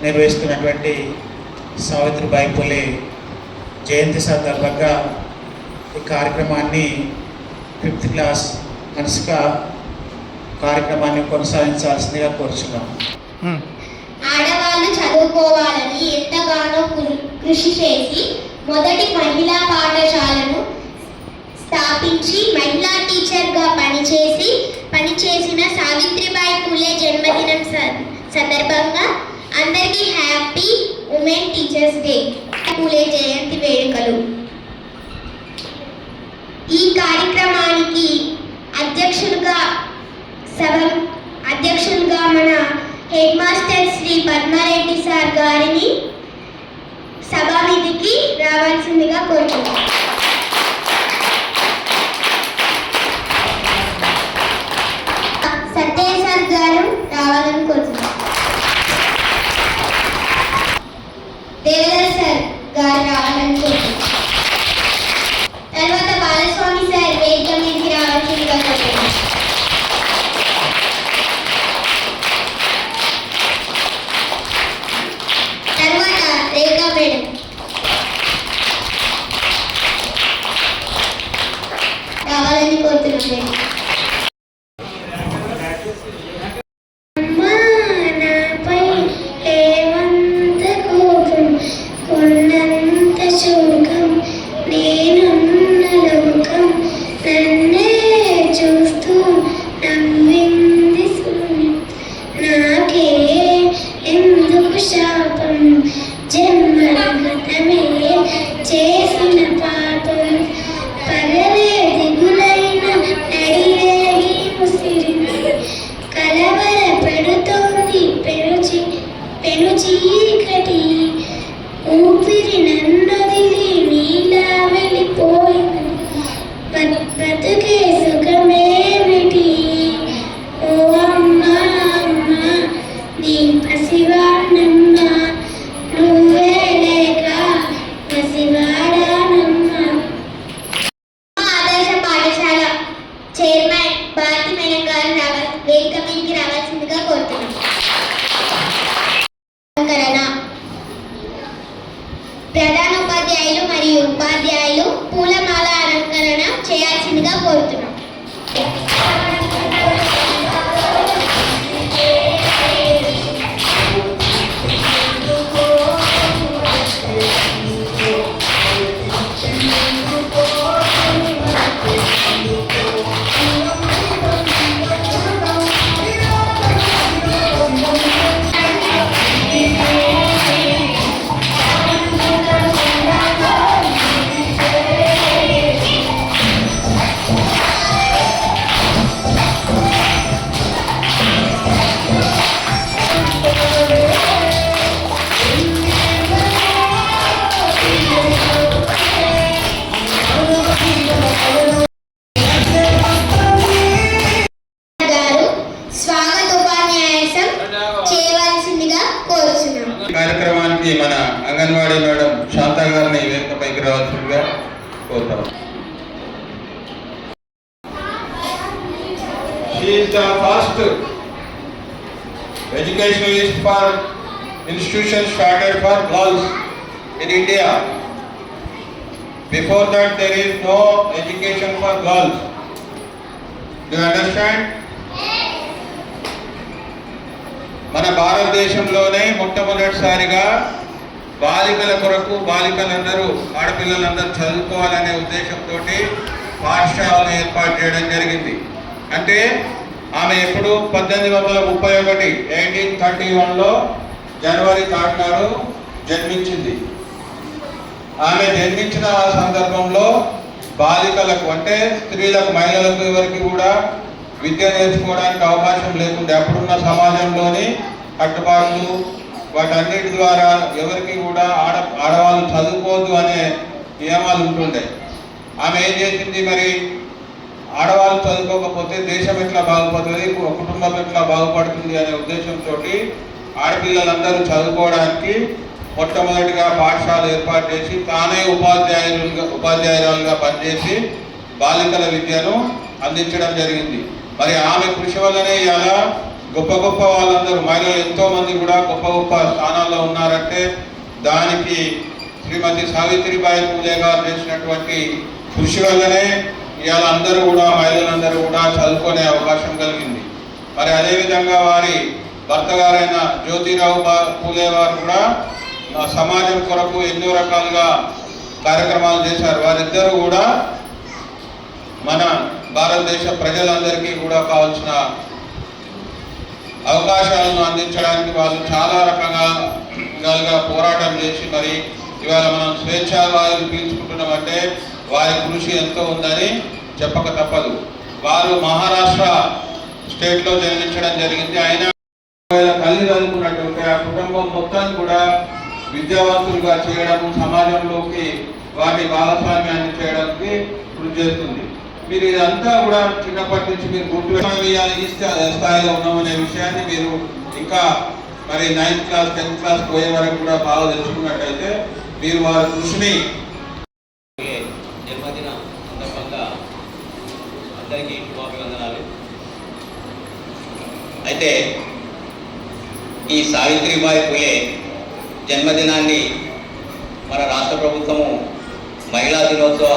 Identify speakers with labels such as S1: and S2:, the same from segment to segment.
S1: నిర్వహిస్తున్నటువంటి సావిత్రిబాయి పూలే జయంతి సందర్భంగా ఈ కార్యక్రమాన్ని 5th క్లాస్ హన్సిక కార్యక్రమాన్ని కొనసాగించాల్సిందిగా కోరుచున్నాం.
S2: ఆడవాళ్ళు చదువుకోవాలని ఎంతగానో కృషి చేసి మొదటి మహిళా పాఠశాలను స్థాపించి మహిళా టీచర్గా పనిచేసిన సావిత్రిబాయి పూలే జన్మదినం సందర్భంగా అందరికీ happy women teachers day, Phule జయంతి వేడుకలు. ఈ కార్యక్రమానికి అధ్యక్షులుగా మన head master Shri Padmareddy sir గారిని సభావిధికి రావాల్సిందిగా కోరుతున్నాం. సత్యయ్య సార్ గారు రావాలని కోరుతున్నాం. దేవదాస్ సార్ గారు రావాలని కోరుతున్నాం. తర్వాత బాలస్వామి సార్ వేదిక మీదకి రావాల్సిందిగా కోరుతున్నాం. తర్వాత రేఖా మేడం రావాలని కోరుతున్నాం. చేసిన పాపం పగలే దిగులైన నడిరేగి ముసిరింది కలవర పెడుతోంది పెను చీకటి ఊపిరి నన్నొదిలి నీలా వెళ్ళిపోయింది బ్రతుకే సుఖమేమిటి ఓ అమ్మా అమ్మా నీ పసివాణమ్మా నువ్వే లేక పసివాడానమ్మా. ఆదర్శ పాఠశాల చైర్మన్ భారతి మేడం గారు వేదిక మీదకి రావాల్సిందిగా కోరుతున్నాం. ప్రధాన ఉపాధ్యాయులు మరియు ఉపాధ్యాయులు పూలమాల అలంకరణ చేయాల్సిందిగా కోరుతున్నాం.
S3: కార్యక్రమానికి మన అంగన్వాడీ మేడం శాంతా గారిని వేదికపైకి రావాల్సిందిగా కోరుతాం. She is the first educationalist for institution started for girls in India. Before that there is no education for girls. Do you understand? మన భారతదేశంలోనే మొట్టమొదటిసారిగా బాలికల కొరకు బాలికలందరూ ఆడపిల్లలందరూ చదువుకోవాలనే ఉద్దేశంతో పాఠశాలను ఏర్పాటు చేయడం జరిగింది. అంటే ఆమె ఎప్పుడు 1831 జనవరి 3 నాడు జన్మించింది. ఆమె జన్మించిన సందర్భంలో బాలికలకు అంటే స్త్రీలకు మహిళలకు ఎవరికి కూడా విద్య నేర్చుకోవడానికి అవకాశం లేకుండా అప్పుడున్న సమాజంలోని కట్టుబాట్లు వాటన్నిటి ద్వారా ఎవరికి కూడా ఆడవాళ్ళు చదువుకోవద్దు అనే నియమాలు ఉంటుండే. ఆమె ఏం చేసింది, మరి ఆడవాళ్ళు చదువుకోకపోతే దేశం ఎట్లా బాగుపడుతుంది, కుటుంబం ఎట్లా బాగుపడుతుంది అనే ఉద్దేశంతో ఆడపిల్లలందరూ చదువుకోవడానికి మొట్టమొదటిగా పాఠశాల ఏర్పాటు చేసి తానే ఉపాధ్యాయురాలుగా పనిచేసి బాలికల విద్యను అందించడం జరిగింది. మరి ఆమె కృషి వల్లనే ఇలా గొప్ప గొప్ప వాళ్ళందరూ మహిళలు ఎంతో మంది కూడా గొప్ప గొప్ప స్థానాల్లో ఉన్నారంటే దానికి శ్రీమతి సావిత్రిబాయి పూలే గారు చేసినటువంటి కృషి వల్లనే ఇవాళ అందరూ కూడా మహిళలందరూ కూడా చదువుకునే అవకాశం కలిగింది. మరి అదేవిధంగా వారి భర్త గారైన జ్యోతిరావు పూలే వారు కూడా సమాజం కొరకు ఎన్నో రకాలుగా కార్యక్రమాలు చేశారు. వారిద్దరూ కూడా మన భారతదేశ ప్రజలందరికీ కూడా కావాల్సిన అవకాశాలను అందించడానికి వాళ్ళు చాలా రకాలుగా పోరాటం చేసి మరి ఇవాళ మనం స్వేచ్ఛా వాయువులు పీల్చుకుంటున్నామంటే వారి కృషి ఎంతో ఉందని చెప్పక తప్పదు. వారు మహారాష్ట్ర స్టేట్లో జన్మించడం జరిగింది. అయినా తల్లి చదువుకున్నటువంటి ఆ కుటుంబం మొత్తాన్ని కూడా విద్యావంతులుగా చేయడం, సమాజంలోకి వారి భాగస్వామ్యాన్ని చేయడానికి కృషి చేస్తుంది. మీరు ఇదంతా కూడా చిన్నప్పటి నుంచి మీరు గుర్తు స్థాయిలో ఉన్నామనే విషయాన్ని మీరు ఇంకా మరి 9th క్లాస్ 10th క్లాస్ పోయే వరకు కూడా బాగా తెలుసుకున్నట్టయితే మీరు వారి కృషిని
S4: జన్మదిన సందర్భంగా అందరికీ శుభాభివందనాలు. అయితే ఈ సావిత్రిబాయి పూలే జన్మదినాన్ని మన రాష్ట్ర ప్రభుత్వము మహిళా దినోత్సవ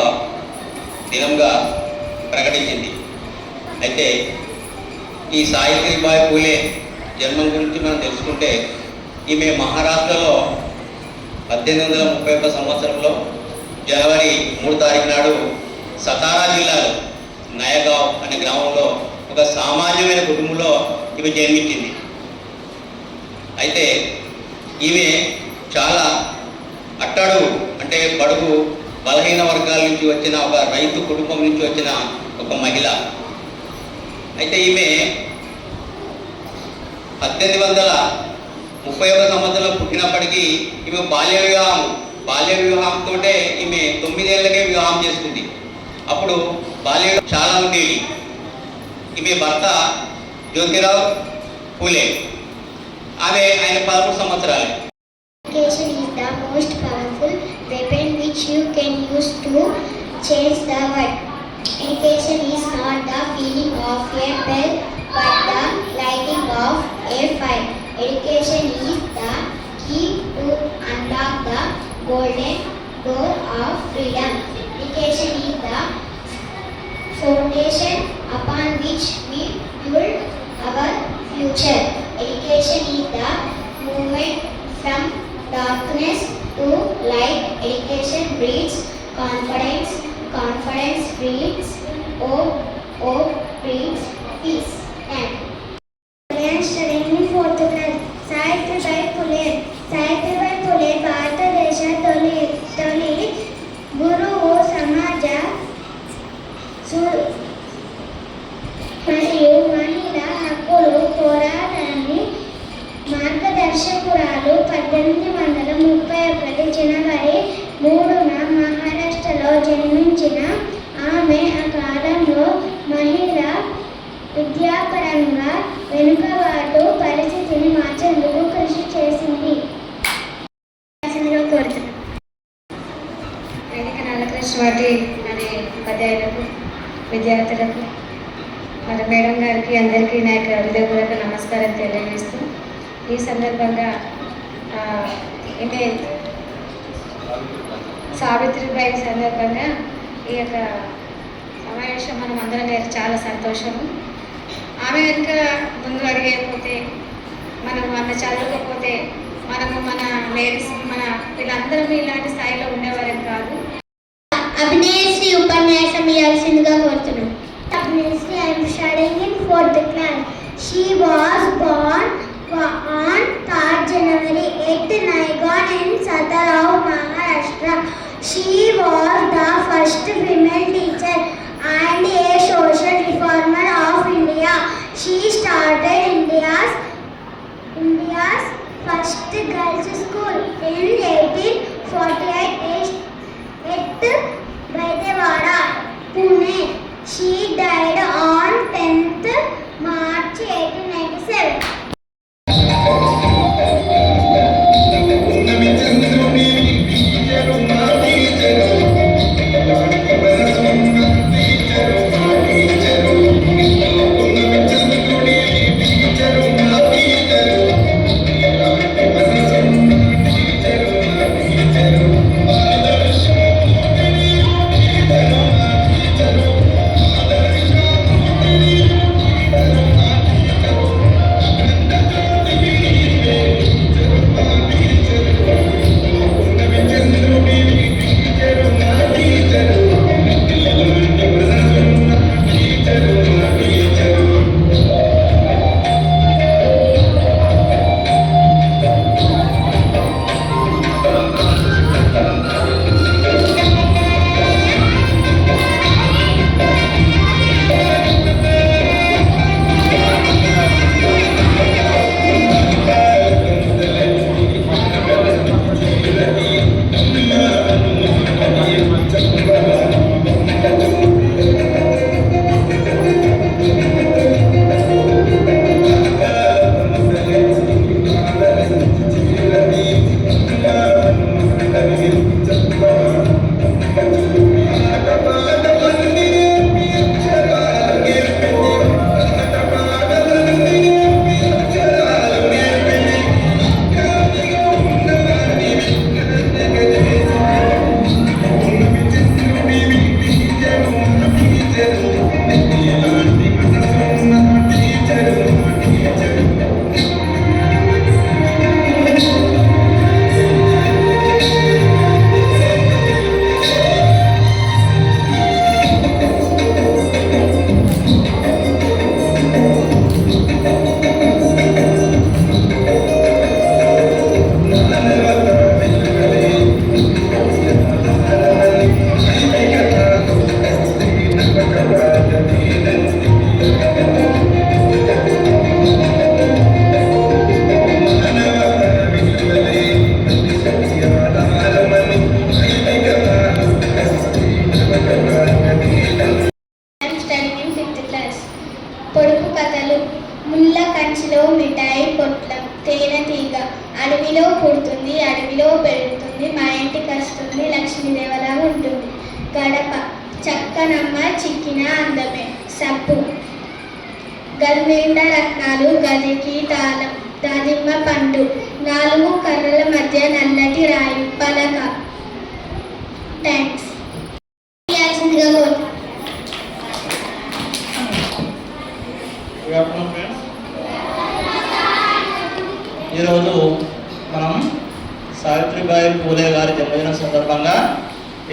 S4: దినంగా ప్రకటించింది. అయితే ఈ సావిత్రిబాయి పూలే జన్మం గురించి మనం తెలుసుకుంటే ఈమె మహారాష్ట్రలో 1831 సంవత్సరంలో జనవరి 3 తారీఖు నాడు సతారా జిల్లాలో నయగావ్ అనే గ్రామంలో ఒక సామాన్యమైన కుటుంబంలో ఈమె జన్మించింది. అయితే ఈమె చాలా అట్టడుగు అంటే బడుగు బలహీన వర్గాల నుంచి వచ్చిన ఒక రైతు కుటుంబం నుంచి వచ్చిన ఒక మహిళ. అయితే ఈమె 1831 సంవత్సరంలో పుట్టినప్పటికీ ఈమె బాల్య వివాహంతో ఈమె 9 ఏళ్ళకే వివాహం చేసుకుంది. అప్పుడు బాల్య చాలా ఉండేది. ఈమె భర్త జ్యోతిరావు పూలే, ఆయన 13 సంవత్సరాలు.
S2: Education is the most powerful weapon which you can use to change the world. Education is not the feeling of a bell but the lighting of a fire. Education is the key to unlock the golden door of freedom. Education is the foundation upon which we build our future. Education is the movement from darkness to light. Education breeds confidence. Confidence breeds hope. Hope breeds peace. And I am studying in 4th class. Savitribai Phule. Savitribai Phule భారతదేశ తొలి గురువు, సమాజ మరియు మహిళా హక్కులు పోరాటాన్ని మార్గదర్శకురాలు. 1831 జనవరి 3న మహారాష్ట్రలో జన్మించిన ఆమె ఆ కాలంలో మహిళా విద్యాపరంగా వెనుకబాటు పరిస్థితిని మార్చేందుకు కృషి చేసింది.
S5: వేదిక నాగకృష్ణవాటి అనే ఉపాధ్యాయులకు, విద్యార్థులకు, మన మేడం గారికి అందరికీ నా యొక్క హృదయపూర్వక నమస్కారం తెలియజేస్తూ ఈ సందర్భంగా ఈమె సావిత్రిబాయి సందర్భంగా ఈ యొక్క సమావేశం మనం అందరం చాలా సంతోషము. ఆమె కనుక ముందు అడిగేకపోతే, మనము అన్న చదవకపోతే మనము మన లేడీస్ మన వీళ్ళందరం ఇలాంటి స్థాయిలో ఉండేవారేం కాదు.
S2: అభినయశ్రీ ఉపన్యాసం ఇవ్వాల్సిందిగా కోరుతున్నాం. Abhinayasri I am studying in 4th class. She was born on 3rd January at Naigaon in Satarao, Maharashtra. She was the first female teacher and a social reformer of India. She started India's first girls' school in 1848 at Vaidewada, Pune. She died on 10th March 1897.
S6: Thank you.
S2: పొట్లం తేనెటీగ అడవిలో పుడుతుంది అడవిలో పెరుగుతుంది మా ఇంటికి వస్తుంది లక్ష్మీదేవలా ఉంటుంది. గడప చక్కనమ్మ చిక్కిన అందమే. సబ్బు గల్మెండ రత్నాలు గదికి తాళం. దానిమ్మ పండు 4 కర్రల మధ్య నల్లటి రాయి. పలక. థ్యాంక్స్.
S6: ఈరోజు మనం సావిత్రిబాయి పూలే గారి జన్మదిన సందర్భంగా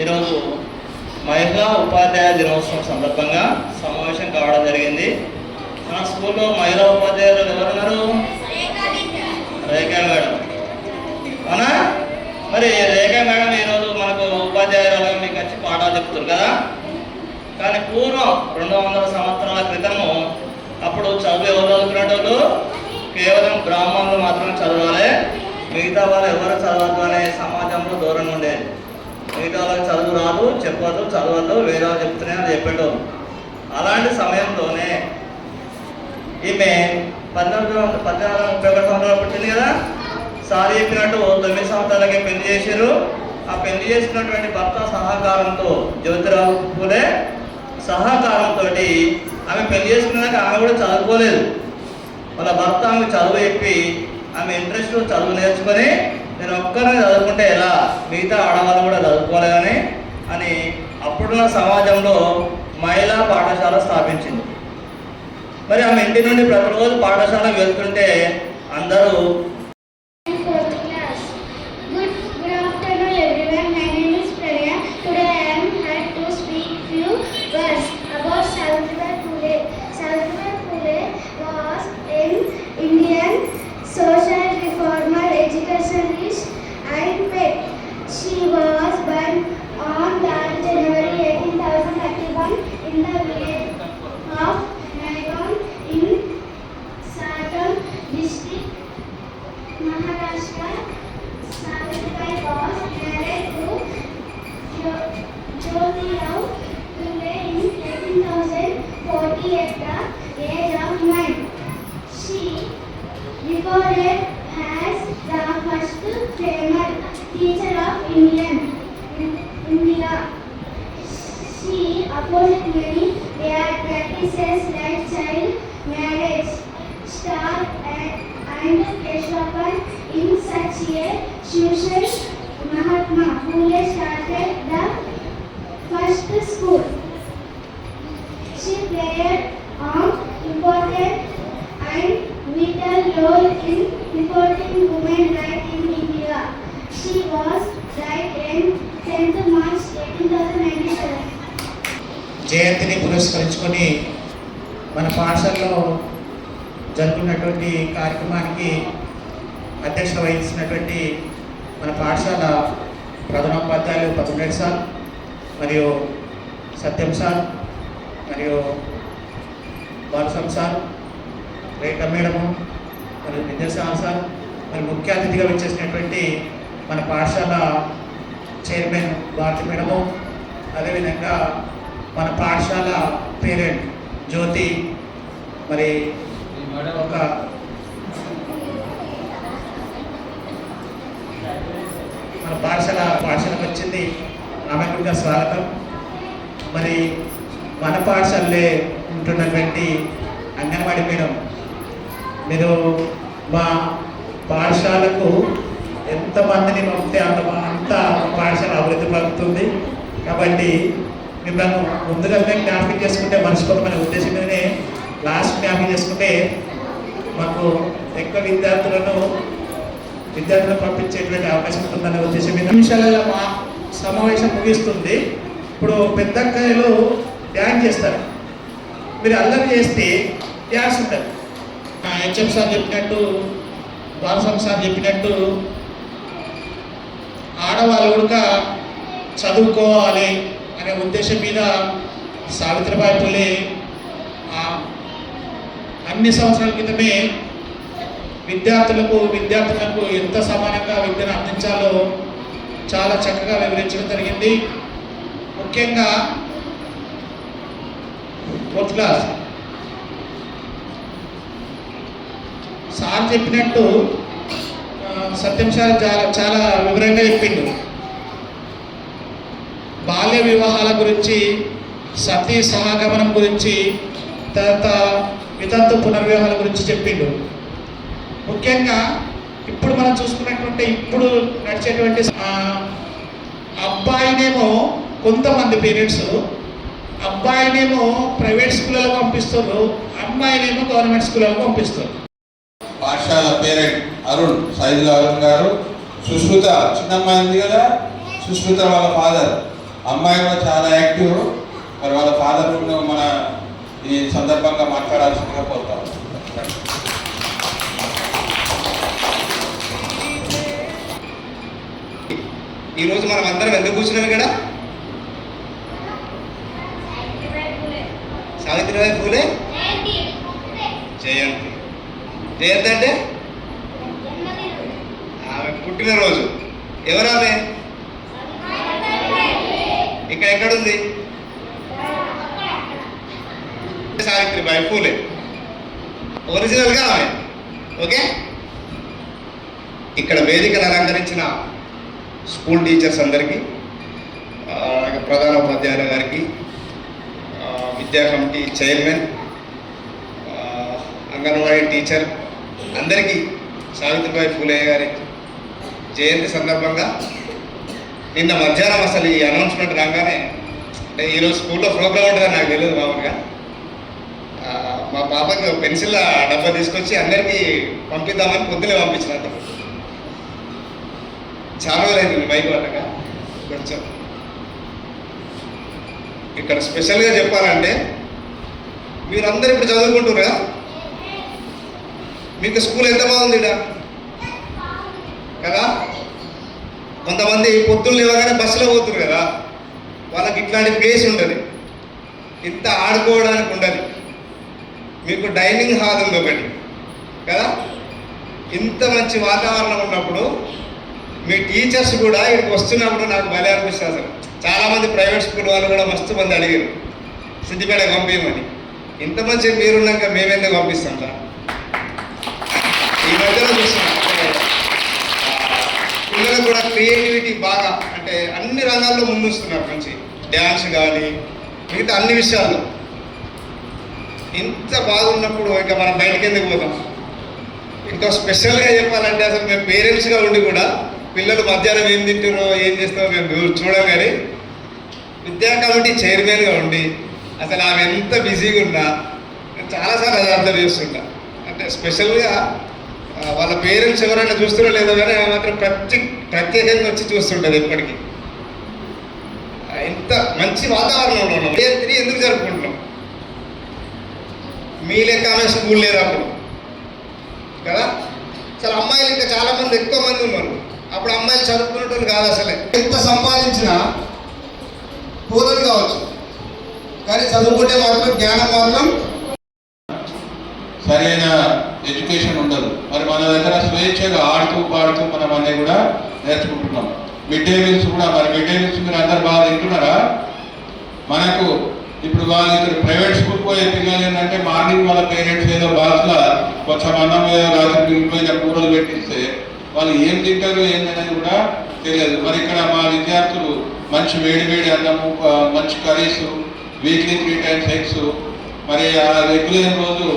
S6: ఈరోజు మహిళా ఉపాధ్యాయ దినోత్సవం సందర్భంగా సమావేశం కావడం జరిగింది. మన స్కూల్లో మహిళా ఉపాధ్యాయులు ఎవరున్నారు? రేఖా మేడం. అవునా? మరి రేఖా మేడం ఈరోజు మనకు ఉపాధ్యాయురాలుగా మీకు వచ్చి పాఠాలు చెప్తారు కదా. కానీ పూర్వం 200 సంవత్సరాల క్రితము అప్పుడు చదువు ఎవరు చదువుకునేటోళ్ళు? కేవలం బ్రాహ్మణులు మాత్రమే చదవాలి, మిగతా వాళ్ళు ఎవరు చదవద్దు అనే సమాజంలో దూరంగా ఉండేది. మిగతా వాళ్ళకి చదువు రాదు, చెప్పొద్దు, చదవద్దు, వేదాలు చెప్తూనే అని చెప్పేటోళ్ళు. అలాంటి సమయంలోనే ఈమె 1831 సంవత్సరాలు పుట్టింది కదా. సారి చెప్పినట్టు 9 సంవత్సరాలకే పెళ్లి చేశారు. ఆ పెళ్లి చేసినటువంటి భర్త సహకారంతో, జ్యోతిరావు పూలే సహకారంతో ఆమె పెళ్లి చేసుకున్నాక ఆమె కూడా చదువుకోలేదు. వాళ్ళ భర్త ఆమె చదువు చెప్పి ఆమె ఇంట్రెస్ట్ చదువు నేర్చుకొని నేను ఒక్కనే చదువుకుంటే ఎలా, మిగతా ఆడవాళ్ళు కూడా చదువుకోలేదని అని అప్పుడున్న సమాజంలో మహిళా పాఠశాల స్థాపించింది. మరి ఆమె ఇంటి నుండి ప్రతిరోజు పాఠశాలకు వెళ్తుంటే అందరూ
S2: social reformer, educationist and poet. She was born on 3rd January 1831 in the village of Naigaon in Satam district, Maharashtra. Savitribai was married to Jyotirao Phule in 1840 at the age of 9. She recorded as the first female teacher of India. She opposed many practices like child marriage, star and Ashwapan. In such a situation, Mahatma Phule started the first school. She played an important and vital role in supporting women rights in India. She was died on 10th March 1897.
S1: జయంతిని పురస్కరించుకొని మన పాఠశాలలో జరుగుతున్నటువంటి కార్యక్రమానికి అధ్యక్షత వహించినటువంటి మన పాఠశాల ప్రధానోపాధ్యాయులు పద్మరెడ్డి సార్ మరియు సత్యం సార్ మరియు బాలస్వామి సార్, రేఖా మేడము మరియు విద్యాసాగర్ సార్, మరి ముఖ్య అతిథిగా వచ్చేసినటువంటి మన పాఠశాల చైర్మన్ భారతి మేడము, అదేవిధంగా మన పాఠశాల పేరెంట్ జ్యోతి, మరి ఒక మన పాఠశాలకు వచ్చింది, ఆమెకు కూడా స్వాగతం. మరి మన పాఠశాలలే ఉంటున్నటువంటి అంగన్వాడీ మేడం, మీరు మా పాఠశాలకు ఎంతమందిని పంపితే అంత పాఠశాల అభివృద్ధి పడుతుంది. కాబట్టి మిమ్మల్ని ముందుగా జ్ఞాపకం చేసుకుంటే మర్చిపోతామనే ఉద్దేశం మీదనే లాస్ట్ జ్ఞాపకం చేసుకుంటే మాకు ఎక్కువ విద్యార్థులను పంపించేటువంటి అవకాశం ఉంటుందనే ఉద్దేశం మీద నిమిషాలలో మా సమావేశం ముగిస్తుంది. ఇప్పుడు పెద్దక్కలు డ్యాన్స్ చేస్తారు, మీరు అల్లరి చేస్తే డ్యాన్స్ ఉంటుంది. హెచ్ఎం సార్ చెప్పినట్టు, బాలస్వామి సార్ చెప్పినట్టు ఆడవాళ్ళు కూడా చదువుకోవాలి అనే ఉద్దేశం మీద సావిత్రిబాయి పూలే అన్ని సంవత్సరాల క్రితమే విద్యార్థులకు ఎంత సమానంగా విద్యను అందించాలో చాలా చక్కగా వివరించడం జరిగింది. ముఖ్యంగా 4th క్లాస్ సార్ చెప్పినట్టు సత్యం సార్ చాలా వివరంగా చెప్పిండు. బాల్య వివాహాల గురించి, సతీ సహగమనం గురించి, తర్వాత వితంతు పునర్వివాహాల గురించి చెప్పిండు. ముఖ్యంగా ఇప్పుడు మనం చూసుకున్నటువంటి ఇప్పుడు నడిచేటువంటి అబ్బాయినేమో కొంతమంది పేరెంట్స్ అబ్బాయినేమో ప్రైవేట్ స్కూళ్ళలో పంపిస్తారు, అమ్మాయినేమో గవర్నమెంట్ స్కూళ్ళలో పంపిస్తారు.
S3: పాఠశాల పేరెంట్ అరుణ్, సైదుల అరుణ్ గారు, సుశ్రుత చిన్నమ్మాయి ఉంది కదా, సుశ్రుత వాళ్ళ ఫాదర్, అమ్మాయి కూడా చాలా యాక్టివ్. మరి వాళ్ళ ఫాదర్ మన ఈ సందర్భంగా మాట్లాడాల్సిందిగా కోరుతాం.
S4: ఈరోజు మనం అందరం ఎందుకు కూర్చున్నాం ఇక్కడ? సావిత్రిబాయి పూలే జయంతి. జయంతి అంటే ఆమె పుట్టినరోజు. ఎవరామె? ఇక్కడ ఎక్కడుంది? సావిత్రిబాయి పూలే ఒరిజినల్గా ఆమె. ఓకే, ఇక్కడ వేదికను అలంకరించిన స్కూల్ టీచర్స్ అందరికీ, ప్రధాన ఉపాధ్యాయుల గారికి, విద్యా కమిటీ చైర్మన్, అంగన్వాడీ టీచర్ అందరికీ సావిత్రిబాయి పూలే గారి జయంతి సందర్భంగా నిన్న మధ్యాహ్నం అసలు ఈ అనౌన్స్మెంట్ రాగానే, అంటే ఈరోజు స్కూల్లో ప్రోగ్రామ్ ఉంటుందని నాకు తెలియదు మామూలుగా. మా పాపకి పెన్సిల్ డబ్బా తీసుకొచ్చి అందరికీ పంపిద్దామని పొద్దునే పంపించినట్టు. చాలా రోజులైంది మైక్ పట్టగా. కొంచెం ఇక్కడ స్పెషల్గా చెప్పాలంటే, మీరందరూ ఇప్పుడు చదువుకుంటున్నారా? మీకు స్కూల్ ఎంత బాగుంది కదా? కొంతమంది పొద్దున్న లేవగానే బస్సులో పోతున్నారు కదా, వాళ్ళకి ఇట్లాంటి ప్లేస్ ఉంటుంది, ఇంత ఆడుకోవడానికి ఉండదు. మీకు డైనింగ్ హాల్ ఉంది ఒకటి కదా. ఇంత మంచి వాతావరణం ఉన్నప్పుడు మీ టీచర్స్ కూడా ఇక్కడికి వస్తున్నప్పుడు నాకు భలే అనిపిస్తుంది. అసలు చాలామంది ప్రైవేట్ స్కూల్ వాళ్ళు కూడా మస్తు మంది అడిగారు సిద్దిపేట పంపించమని. ఇంత మంచి మీరున్నాక మేమెందుకు పంపిస్తాం సార్? ఈ మధ్యలో చూస్తున్నాం పిల్లలకు కూడా క్రియేటివిటీ బాగా, అంటే అన్ని రంగాల్లో ముందుస్తున్నారు. మంచి డ్యాన్స్ కానీ మిగతా అన్ని విషయాల్లో. ఇంత బాగున్నప్పుడు ఇక మనం బయటకు ఎందుకు పోతాం? ఇంకా స్పెషల్గా చెప్పాలంటే, అసలు మేము పేరెంట్స్గా ఉండి కూడా పిల్లలు మధ్యాహ్నం ఏం తింటారో ఏం చేస్తారో మేము చూడం. కానీ విద్యా కమిటీ చైర్మన్గా ఉండి అసలు ఆమె ఎంత బిజీగా ఉన్నా చాలాసార్లు అది అర్థం చేస్తుంటా. అంటే స్పెషల్గా వాళ్ళ పేరెంట్స్ ఎవరైనా చూస్తారో లేదో కానీ ఆమె మాత్రం ప్రత్యేకంగా వచ్చి చూస్తుంటుంది ఎప్పటికీ. ఇంత మంచి వాతావరణంలో ఉన్నాం. జయంతిని ఎందుకు జరుపుకుంటున్నాం? మీ లెక్క ఆమె స్కూల్ లేదు అప్పుడు కదా. అసలు అమ్మాయిలు ఇంకా చాలామంది ఎక్కువ మంది ఉన్నారు. అప్పుడు అమ్మాయిలు చదువుకునేటోళ్ళు కాదు. అసలే ఎంత సంపాదించినా పూర్వం కావచ్చు, కానీ చదువుకుంటే మాత్రం జ్ఞానం మాత్రం
S3: సరైన ఎడ్యుకేషన్ ఉండదు. మరి మన దగ్గర స్వేచ్ఛగా ఆడుతూ పాడుతూ మనం అన్నీ కూడా నేర్చుకుంటున్నాం. మిడ్ డే మీల్స్ కూడా, మరి మిడ్ డే మీల్స్ మీరు అందరు బాగా తింటున్నారా? మనకు ఇప్పుడు వాళ్ళు ఇక్కడ ప్రైవేట్ స్కూల్ పోయే పిల్లలు ఏంటంటే, మార్నింగ్ వాళ్ళ పేరెంట్స్ ఏదో బాక్స్లో కొంచెం అన్నం మీద రాత్రి మిగిలిపోయిన కూరలు పెట్టిస్తే వాళ్ళు ఏం తింటారు ఏంటనేది కూడా తెలియదు. మరి ఇక్కడ మా విద్యార్థులు మంచి వేడి అన్నము, మంచి కర్రీస్, వీక్లీ 3 times ఎగ్స్, మరి ఆ రెగ్యులర్ రోజు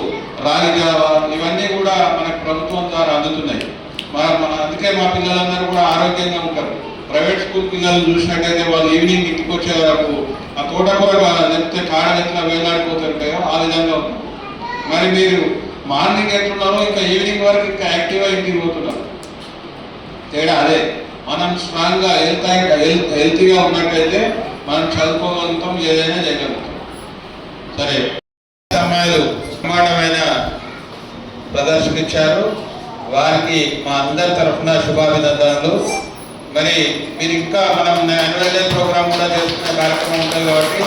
S3: రాగి జావా, ఇవన్నీ కూడా మనకు ప్రభుత్వం ద్వారా అందుతున్నాయి. అందుకే మా పిల్లలందరూ కూడా ఆరోగ్యంగా ఉంటారు. ప్రైవేట్ స్కూల్ పిల్లలు చూసినట్టయితే వాళ్ళు ఈవినింగ్ ఇంటికి వచ్చే వరకు ఆ తోటకూర చెప్తే కాడలు ఎట్లా వేలాడిపోతుంటాయో ఆ విధంగా ఉంటారు. మరి మీరు మార్నింగ్ ఎట్లున్నారో ఇంకా ఈవినింగ్ వరకు ఇంకా యాక్టివ్గా ఇంటికి పోతున్నారు. తేడా అదే. మనం స్ట్రాంగ్గా హెల్తీగా ఉన్నట్టయితే మనం చదువుకోగలుగుతాం, ఏదైనా చేయగలుగుతాం. సరే, అమ్మాయిలు బ్రహ్మాండమైన ప్రదర్శన ఇచ్చారు. వారికి మా అందరి తరఫున శుభాభినందనలు. మరి మీరు ఇంకా మనం యాన్యువల్ డే ప్రోగ్రామ్ కూడా చేసుకునే కార్యక్రమం ఉంటుంది కాబట్టి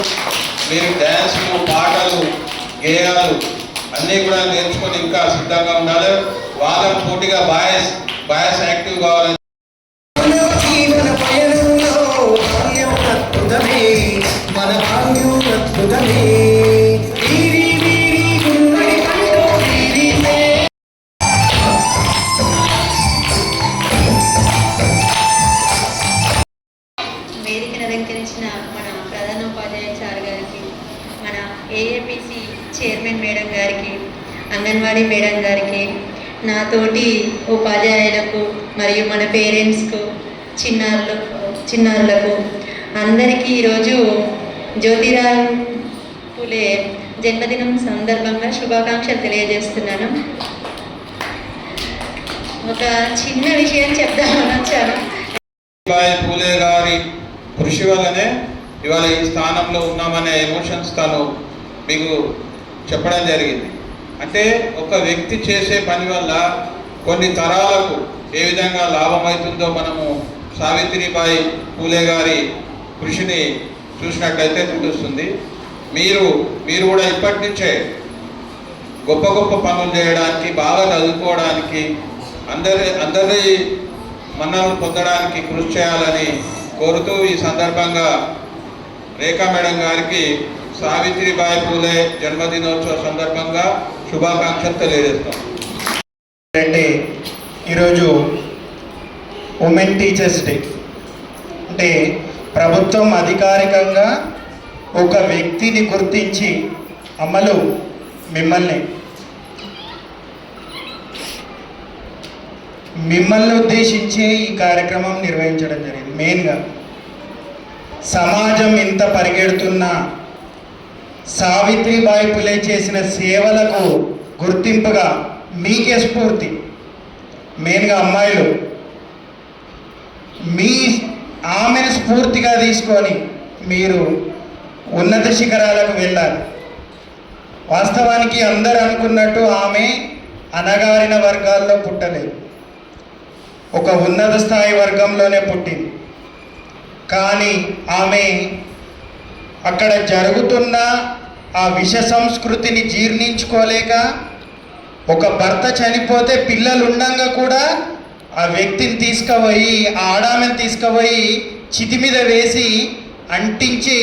S3: మీరు డ్యాన్సులు, పాటలు, గేయాలు అన్నీ కూడా నేర్చుకొని ఇంకా సిద్ధంగా ఉండాలి. వాళ్ళ పోటీగా బాయస్ యాక్టివ్ కావాలని
S7: అంగన్వాడీ మేడం గారికి, నాతోటి ఉపాధ్యాయులకు మరియు మన పేరెంట్స్కు, చిన్నారులకు అందరికీ ఈరోజు జ్యోతిరావు పూలే జన్మదినం సందర్భంగా శుభాకాంక్షలు తెలియజేస్తున్నాను. ఒక చిన్న విషయం చెప్దామని వచ్చాను.
S3: పూలే గారి కృషి వల్లనే ఇవాళ ఈ స్థానంలో ఉన్నామనే ఎమోషన్స్ తను మీకు చెప్పడం జరిగింది. అంటే ఒక వ్యక్తి చేసే పని వల్ల కొన్ని తరాలకు ఏ విధంగా లాభమవుతుందో మనము సావిత్రిబాయి పూలే గారి కృషిని చూసినట్లయితే తెలుస్తుంది. మీరు కూడా ఇప్పటి నుంచే గొప్ప గొప్ప పనులు చేయడానికి, బాగా చదువుకోవడానికి, అందరి మన్నలు పొందడానికి కృషి చేయాలని కోరుతూ ఈ సందర్భంగా రేఖా మేడం గారికి సావిత్రిబాయి పూలే జన్మదినోత్సవ సందర్భంగా శుభాకాంక్షలు తెలియజేస్తాం.
S1: అంటే ఈరోజు ఉమెన్ టీచర్స్ డే. అంటే ప్రభుత్వం అధికారికంగా ఒక వ్యక్తిని గుర్తించి అమలు మిమ్మల్ని ఉద్దేశించే ఈ కార్యక్రమం నిర్వహించడం జరిగింది. మెయిన్గా సమాజం ఎంత పరిగెడుతున్నా సావిత్రిబాయి పులే చేసిన సేవలకు గుర్తింపుగా మీకే స్ఫూర్తి. మెయిన్గా అమ్మాయిలు ఆమెను స్ఫూర్తిగా తీసుకొని మీరు ఉన్నత శిఖరాలకు వెళ్ళాలి. వాస్తవానికి అందరూ అనుకున్నట్టు ఆమె అణగారిన వర్గాల్లో పుట్టలేదు, ఒక ఉన్నత స్థాయి వర్గంలోనే పుట్టింది. కానీ ఆమె అక్కడ జరుగుతున్న ఆ విష సంస్కృతిని జీర్ణించుకోలేక, ఒక భర్త చనిపోతే పిల్లలు ఉండంగా కూడా ఆ వ్యక్తిని తీసుకుపోయి, ఆ ఆడామెను తీసుకుపోయి చితి మీద వేసి అంటించి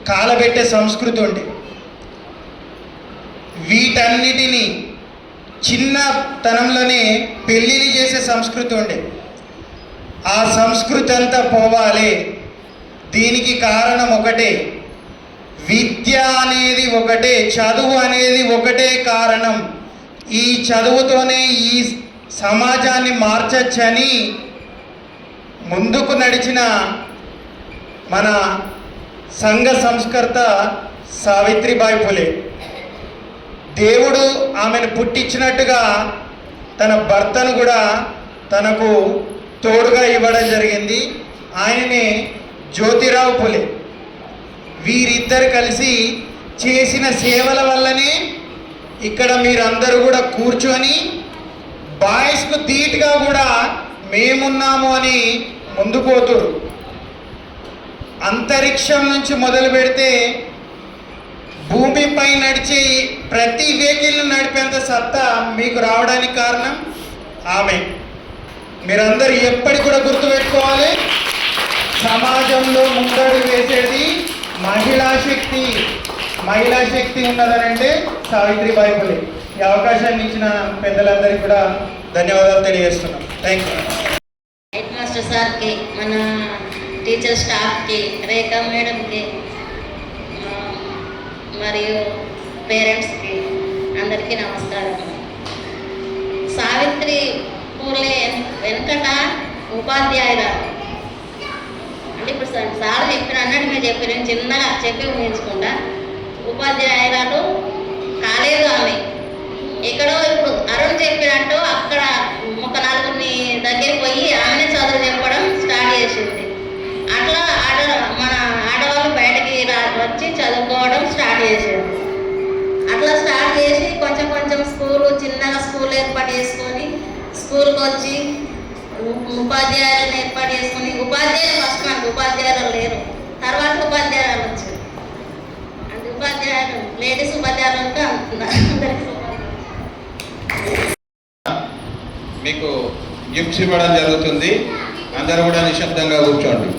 S1: కాలబెట్టే సంస్కృతి ఉంది. వీటన్నిటినీ చిన్నతనంలోనే పెళ్ళిళ్ళు చేసే సంస్కృతి ఉండే. ఆ సంస్కృతి అంతా పోవాలి. దీనికి కారణం ఒకటే, విద్య అనేది ఒకటే, చదువు అనేది ఒకటే కారణం. ఈ చదువుతోనే ఈ సమాజాన్ని మార్చచ్చని ముందుకు నడిచిన మన సంఘ సంస్కర్త సావిత్రిబాయి పులే. దేవుడు ఆమెను పుట్టించినట్టుగా తన భర్తను కూడా తనకు తోడుగా ఇవ్వడం జరిగింది. ఆయననే జ్యోతిరావు పులే. వీరిద్దరు కలిసి చేసిన సేవల వల్లనే ఇక్కడ మీరందరూ కూడా కూర్చొని బాయ్స్కు ధీటుగా కూడా మేమున్నాము అని ముందు పోతురు. అంతరిక్షం నుంచి మొదలు పెడితే భూమిపై నడిచే ప్రతి వెహికల్ను నడిపేంత సత్తా మీకు రావడానికి కారణం ఆమె. మీరందరూ ఎప్పటికి కూడా గుర్తుపెట్టుకోవాలి, సమాజంలో ముందడుగు వేసేది మహిళా శక్తి ఉన్నదనంటే సావిత్రిబాయి పులే. ఈ అవకాశాన్ని ఇచ్చిన పెద్దలందరికీ కూడా ధన్యవాదాలు తెలియజేస్తున్నాం. Thank you.
S7: హెడ్ మాస్టర్ సార్కి, మన టీచర్ స్టాఫ్కి, రేఖా మేడంకి మరియు పేరెంట్స్కి అందరికీ నమస్కారం. సావిత్రి పూలే వెనకట ఉపాధ్యాయురాలు. అంటే ఇప్పుడు సార్ చెప్పిన అన్నట్టు మీరు చెప్పి నేను చిన్నగా చెప్పి ఊహించకుండా ఉపాధ్యాయురాలు కాలేదు ఆమె. ఎక్కడో ఇప్పుడు అరుణ్ చెప్పినట్టు అక్కడ ఒక నలుగురిని దగ్గరికి పోయి ఆమెనే చదువు చెప్పడం స్టార్ట్ చేసింది. అట్లా మన ఆడవాళ్ళు బయటకి వచ్చి చదువుకోవడం స్టార్ట్ చేసేది. అట్లా స్టార్ట్ చేసి కొంచెం చిన్నగా స్కూల్ ఏర్పాటు చేసుకొని స్కూల్కి వచ్చి ఉపాధ్యాయులను ఏర్పాటు చేసుకుని, ఉపాధ్యాయులు ఫస్ట్ మనకు ఉపాధ్యాయులు లేరు, తర్వాత ఉపాధ్యాయులు వచ్చారు. అంటే ఉపాధ్యాయులు లేడీస్ ఉపాధ్యాయులు అంటే అందరికీ
S3: మీకు గిఫ్ట్స్ ఇవ్వడం జరుగుతుంది. అందరూ కూడా నిశ్శబ్దంగా కూర్చోండి.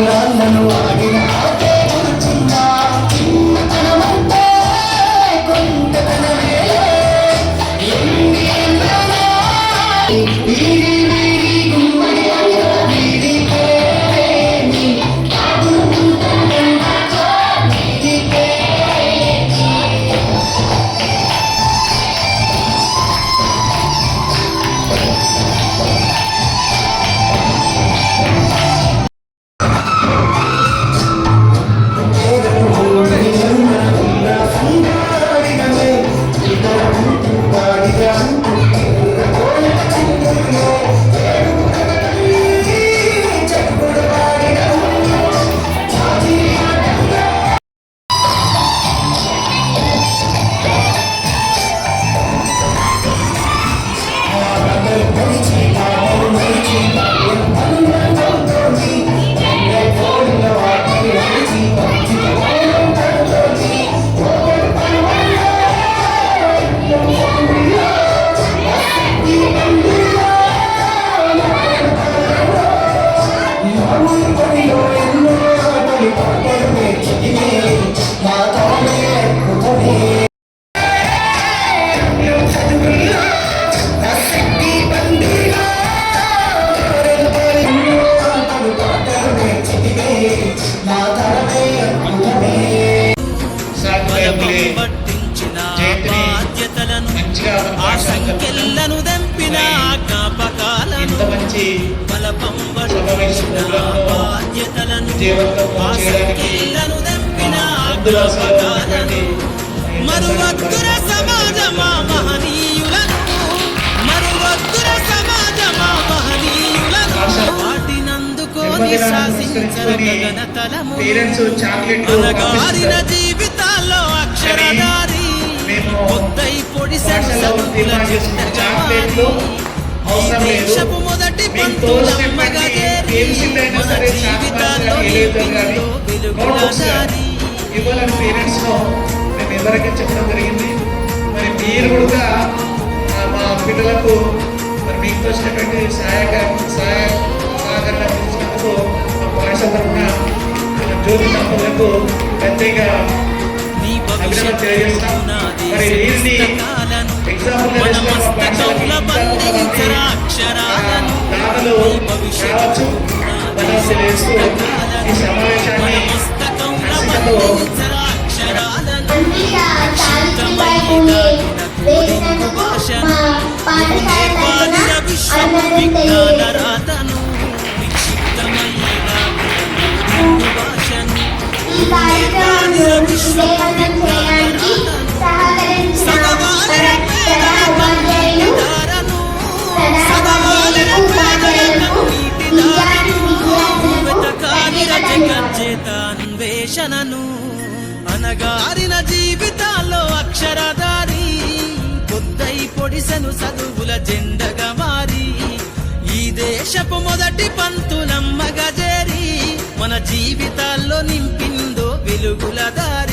S8: నన్ను ఆడిన ఆటే గుర్తుందా చిన్నతనమంటే కొంటతనమే ఎన్ని ఏళ్ళైనా వీరి వీరి గుమ్మడి వీరి పేరేమి ఆడుకుంటున్నాచో వీరి పేరేమి
S1: సాగులే జయంతిని మంచిగా మన
S9: సంఖ్యలను దంపిన జ్ఞాపకాలను
S1: ఇంత మంచి సమావేశ ప్రోగ్రాంలో
S9: బాధ్యతలను
S1: విజయవంతం చేయడానికి
S9: దంపిన
S1: ముందు వరుసలో ఉన్నటువంటి
S9: మరువద్దుర సమాజమా మహనీయులను మరువద్దుర సమాజమా మహనీయులను వాటినందుకోని శాసించర గగనతలము
S1: పేరెంట్స్ చాక్లెట్లు
S9: అనగారిన జీవితాల్లో అక్షరధారి పొద్దై పొడిసెడు సతుకుల
S1: చాక్లెట్లు అవసరం లేదు
S9: దేశపు మొదటి
S1: మీకు
S9: పంతులమ్మగా
S1: తోచినటువంటి
S9: చేరి
S1: ఏమిటైనా
S9: మన
S1: సరే
S9: జీవితాల్లో
S1: ఏదో
S9: వెలుగులదారి
S1: ఇవ్వాలని పేరెంట్స్ లో మేము ఎవరికి చెప్పడం జరిగింది. మరి మీరు కూడా మా పిల్లలకు మరి మీకు వచ్చినటువంటి సహకారం అందించినందుకు మా పాఠశాల తరఫున జ్యోతి దంపతులకు ప్రత్యేక
S9: నీ
S1: అభినందన తెలియజేస్తాం. మరి వీరిని ఎగ్జాంపుల్ దాతలు కావచ్చు ధన్యవాదాలు తెలియజేస్తూ ఈ సమావేశాన్ని హర్షితతో
S2: అంకిత సావిత్రిబాయి పూలే వేసినందుకు మా పాఠశాల తరఫున అభినందన తెలియజేస్తున్నాను. ఈ కార్యక్రమంలో విజయవంతం చేయడానికి సహకరించిన ప్రధాన ఉపాధ్యాయులు ఉపాధ్యాయులకు
S9: అన్వేషణను అనగారిన జీవితాల్లో అక్షరధారి పొద్దై పొడిసెను చదువుల జెండగా మారి ఈ దేశపు మొదటి పంతులమ్మగా చేరి మన జీవితాల్లో నింపిందో వెలుగుల దారి